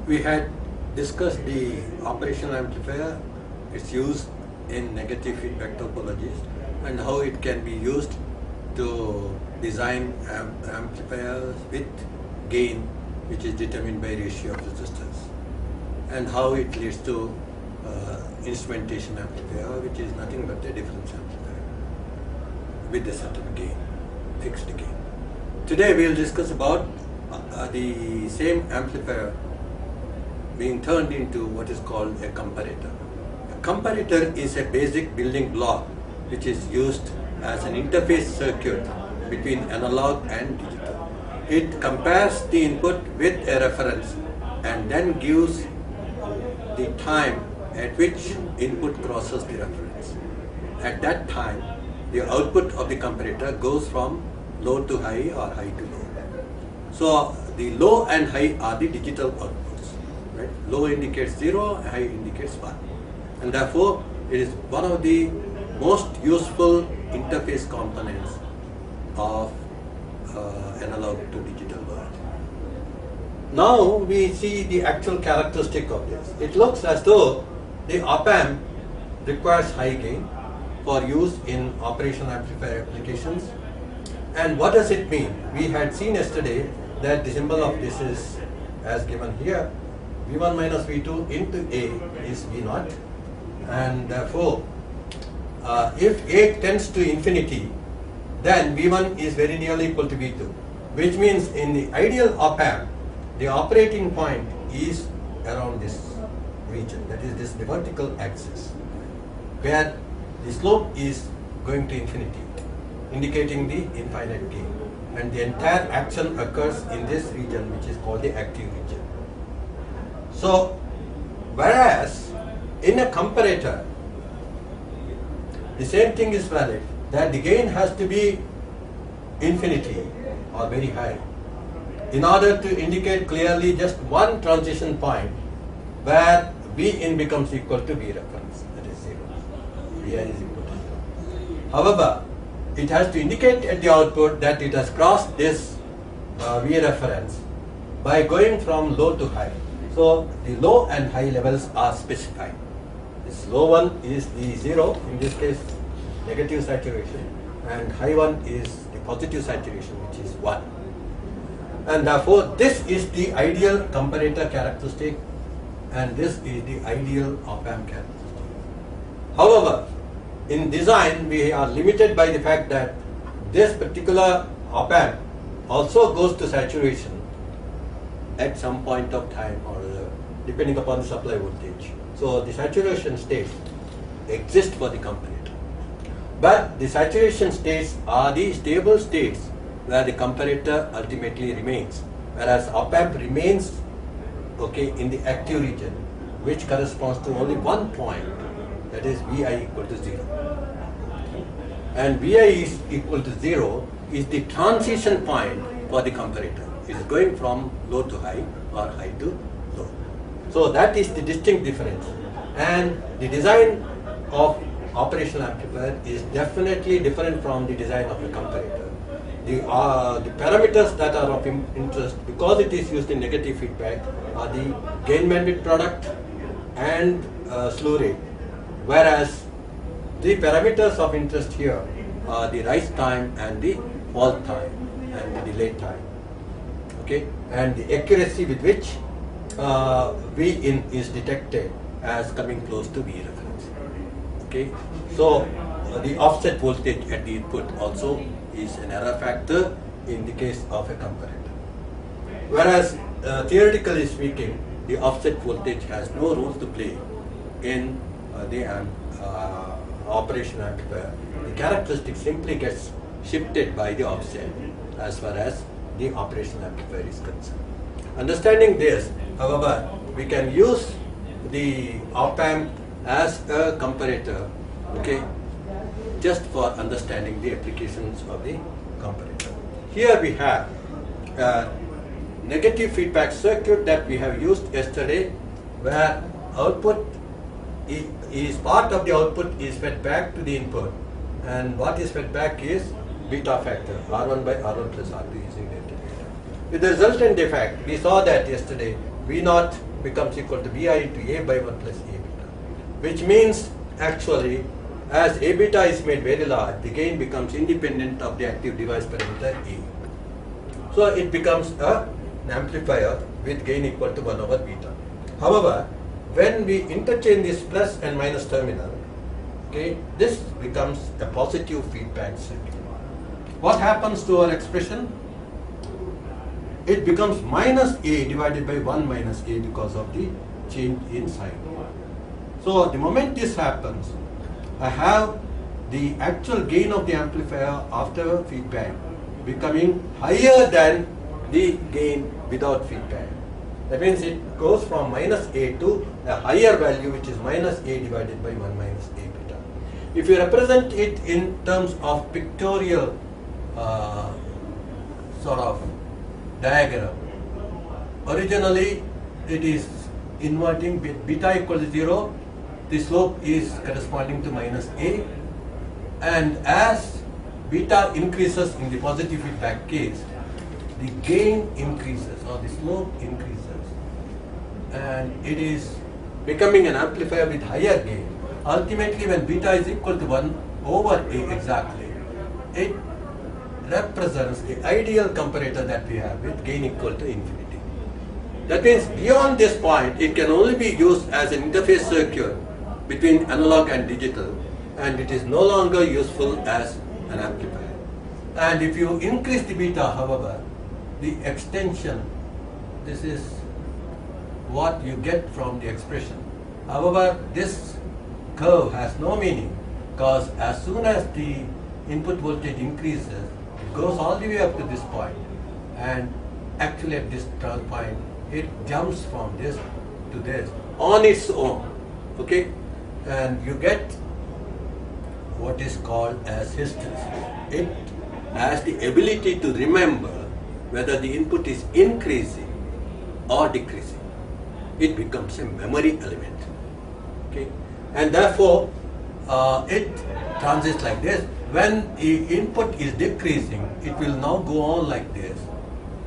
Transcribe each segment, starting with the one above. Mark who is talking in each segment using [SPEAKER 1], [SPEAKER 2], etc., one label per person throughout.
[SPEAKER 1] We had discussed the operational amplifier, its use in negative feedback topologies, and how it can be used to design amplifiers with gain which is determined by ratio of resistors, and how it leads to instrumentation amplifier, which is nothing but a difference amplifier with a certain gain, fixed gain. Today we will discuss about the same amplifier being turned into what is called a comparator. A comparator is a basic building block which is used as an interface circuit between analog and digital. It compares the input with a reference and then gives the time at which input crosses the reference. At that time, the output of the comparator goes from low to high or high to low. So the low and high are the digital outputs. Right? Low indicates 0, high indicates 1. And therefore, it is one of the most useful interface components of analog to digital world. Now we see the actual characteristic of this. It looks as though the op-amp requires high gain for use in operational amplifier applications. And what does it mean? We had seen yesterday that the symbol of this is as given here. V1 minus V2 into A is V0, and therefore if A tends to infinity, then V1 is very nearly equal to V2, which means in the ideal op-amp, the operating point is around this region, that is this vertical axis, where the slope is going to infinity, indicating the infinite gain, and the entire action occurs in this region, which is called the active region. So, whereas in a comparator, the same thing is valid, that the gain has to be infinity or very high in order to indicate clearly just one transition point where V in becomes equal to V reference, that is 0. Vi is equal to 0. However, it has to indicate at the output that it has crossed this V reference by going from low to high. So the low and high levels are specified. This low one is the 0, in this case negative saturation, and high one is the positive saturation, which is 1. And therefore this is the ideal comparator characteristic, and this is the ideal op-amp characteristic. However, in design we are limited by the fact that this particular op-amp also goes to saturation at some point of time or other, depending upon the supply voltage. So the saturation states exist for the comparator. But the saturation states are the stable states where the comparator ultimately remains, whereas op-amp remains in the active region, which corresponds to only one point, that is Vi equal to 0. And Vi is equal to 0 is the transition point for the comparator. It is going from low to high or high to low. So that is the distinct difference. And the design of operational amplifier is definitely different from the design of a comparator. The parameters that are of interest, because it is used in negative feedback, are the gain bandwidth product and slew rate, whereas the parameters of interest here are the rise time and the fall time and the delay time, and the accuracy with which V in is detected as coming close to V reference. So the offset voltage at the input also is an error factor in the case of a comparator. Whereas theoretically speaking, the offset voltage has no role to play in the operational amplifier. The characteristic simply gets shifted by the offset as far as the operational amplifier is concerned. Understanding this, however, we can use the op-amp as a comparator, just for understanding the applications of the comparator. Here we have a negative feedback circuit that we have used yesterday, where output is part of the output is fed back to the input, and what is fed back is beta factor, R1 by R1 plus R2 using the integrator. With the resultant effect, we saw that yesterday V naught becomes equal to Vi into A by 1 plus A beta, which means actually as A beta is made very large, the gain becomes independent of the active device parameter A. So it becomes an amplifier with gain equal to 1 over beta. However, when we interchange this plus and minus terminal, okay, this becomes a positive feedback circuit. What happens to our expression? It becomes minus A divided by 1 minus A because of the change in sign. So the moment this happens, I have the actual gain of the amplifier after feedback becoming higher than the gain without feedback. That means it goes from minus A to a higher value, which is minus A divided by 1 minus A beta. If you represent it in terms of pictorial sort of diagram, originally it is inverting with beta equal to 0, the slope is corresponding to minus A, and as beta increases in the positive feedback case, the gain increases or the slope increases, and it is becoming an amplifier with higher gain. Ultimately, when beta is equal to 1 over A exactly, it represents the ideal comparator that we have with gain equal to infinity. That means beyond this point, it can only be used as an interface circuit between analog and digital, and it is no longer useful as an amplifier. And if you increase the beta, however, the extension, this is what you get from the expression. However, this curve has no meaning, because as soon as the input voltage increases, it goes all the way up to this point, and actually at this point, it jumps from this to this on its own, okay? And you get what is called as hysteresis. It has the ability to remember whether the input is increasing or decreasing. It becomes a memory element, okay? And therefore, it transits like this. When the input is decreasing, it will now go on like this,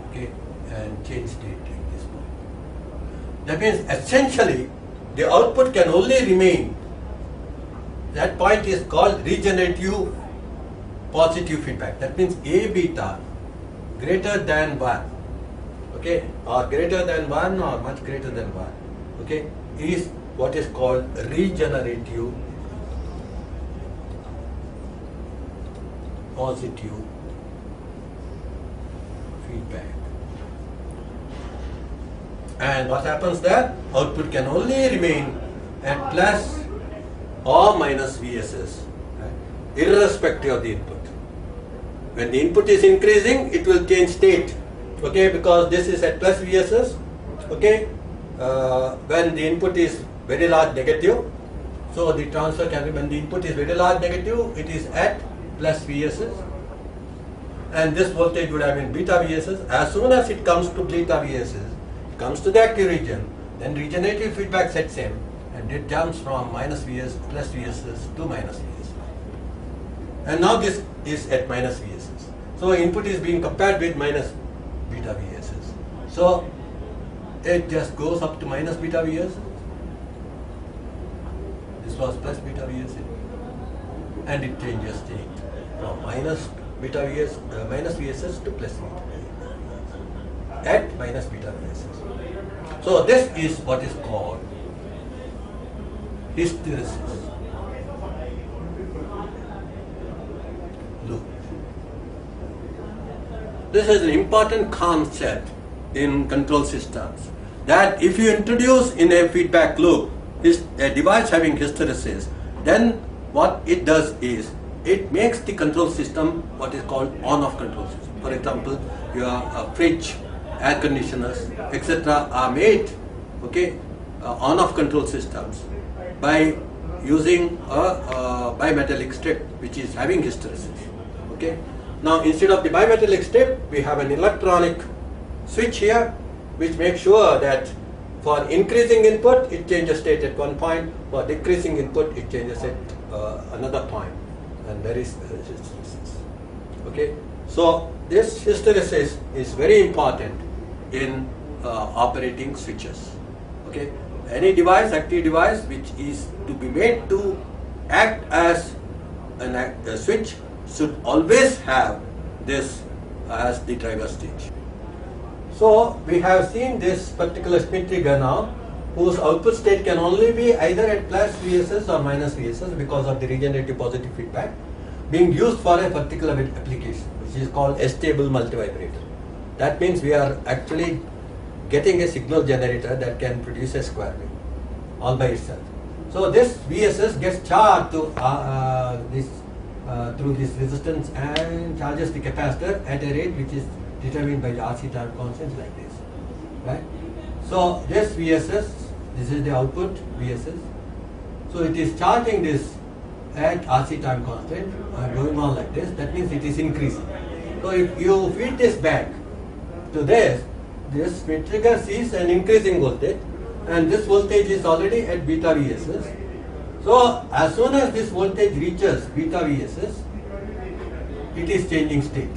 [SPEAKER 1] okay, and change state like this. That means essentially, the output can only remain. That point is called regenerative positive feedback. That means A beta greater than 1, okay, or greater than 1 or much greater than 1, okay, is what is called regenerative positive feedback. And what happens there? Output can only remain at plus or minus VSS, right, irrespective of the input. When the input is increasing, it will change state, okay, because this is at plus VSS, okay. When the input is very large negative, so the transfer can be, when the input is very large negative, it is at plus VSS, and this voltage would have been beta VSS. As soon as it comes to beta VSS, comes to the active region, then regenerative feedback sets in, and it jumps from minus VS plus VSS to minus VSS. And now this is at minus VSS. So input is being compared with minus beta VSS. So it just goes up to minus beta VSS. This was plus beta VSS, and it changes state from minus beta VSS, minus VSS to plus beta VSS at minus beta VSS. So this is what is called hysteresis loop. This is an important concept in control systems, that if you introduce in a feedback loop a device having hysteresis, then what it does is it makes the control system what is called on-off control system. For example, your fridge, air conditioners, etc. are made, okay, on-off control systems by using a bimetallic strip which is having hysteresis, okay. Now instead of the bimetallic strip, we have an electronic switch here which makes sure that for increasing input it changes state at one point, for decreasing input it changes at another point, and there is hysteresis, okay. So this hysteresis is very important in operating switches. Okay, any device, active device, which is to be made to act as a switch should always have this as the trigger stage. So we have seen this particular Smith trigger now, whose output state can only be either at plus VSS or minus VSS because of the regenerative positive feedback being used for a particular application, which is called Astable multivibrator. That means we are actually getting a signal generator that can produce a square wave all by itself. So this VSS gets charged to through this resistance and charges the capacitor at a rate which is determined by the RC time constant like this, right? So this VSS, this is the output VSS. So it is charging this at RC time constant going on like this. That means it is increasing. So if you feed this back to this Smith trigger sees an increasing voltage, and this voltage is already at beta VSS. So as soon as this voltage reaches beta VSS, it is changing state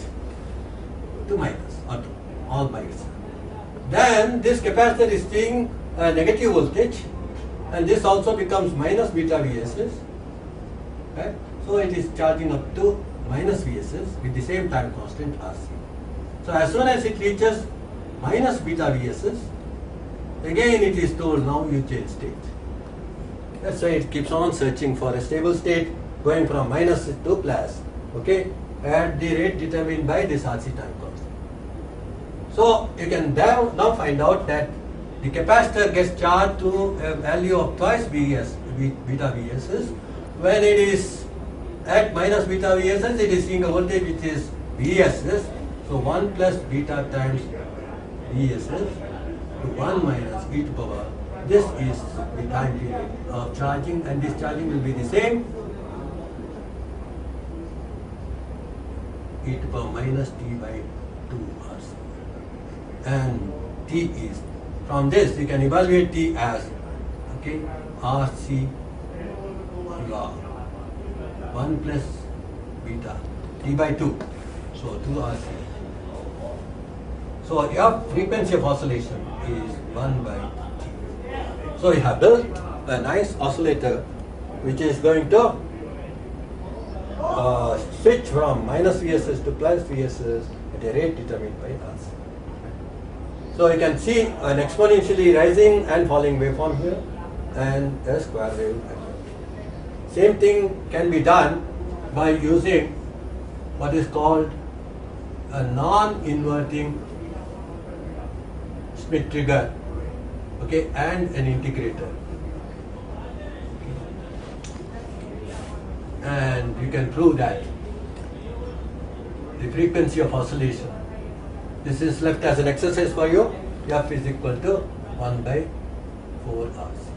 [SPEAKER 1] to minus or to all by itself. Then this capacitor is seeing a negative voltage, and this also becomes minus beta VSS. Right? So it is charging up to minus VSS with the same time constant RC. So as soon as it reaches minus beta VSS, again it is told now you change state. That's why it keeps on searching for a stable state going from minus to plus, okay, at the rate determined by this RC time constant. So you can now find out that the capacitor gets charged to a value of twice beta VSS. When it is at minus beta VSS, it is seeing a voltage which is VSS. So 1 plus beta times VSS to 1 minus e to power. This is the time period of charging, and this charging will be the same, e to power minus t by 2 RC. And t is, from this you can evaluate t as, okay, RC log 1 plus beta t by 2, so 2 RC. So your frequency of oscillation is 1 by t. So you have built a nice oscillator which is going to switch from minus VSS to plus VSS at a rate determined by RC. So you can see an exponentially rising and falling waveform here and a square wave. Same thing can be done by using what is called a non-inverting Smith trigger, okay, and an integrator. And you can prove that the frequency of oscillation, this is left as an exercise for you, F is equal to 1 by 4 RC.